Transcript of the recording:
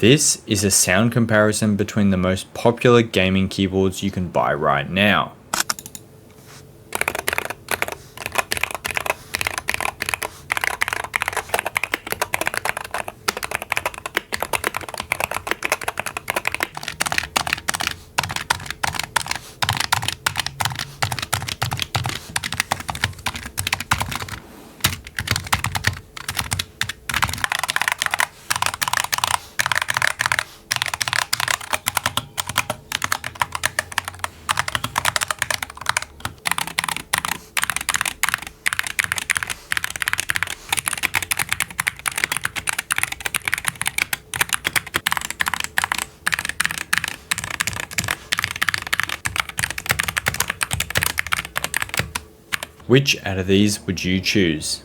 This is a sound comparison between the most popular gaming keyboards you can buy right now. Which out of these would you choose?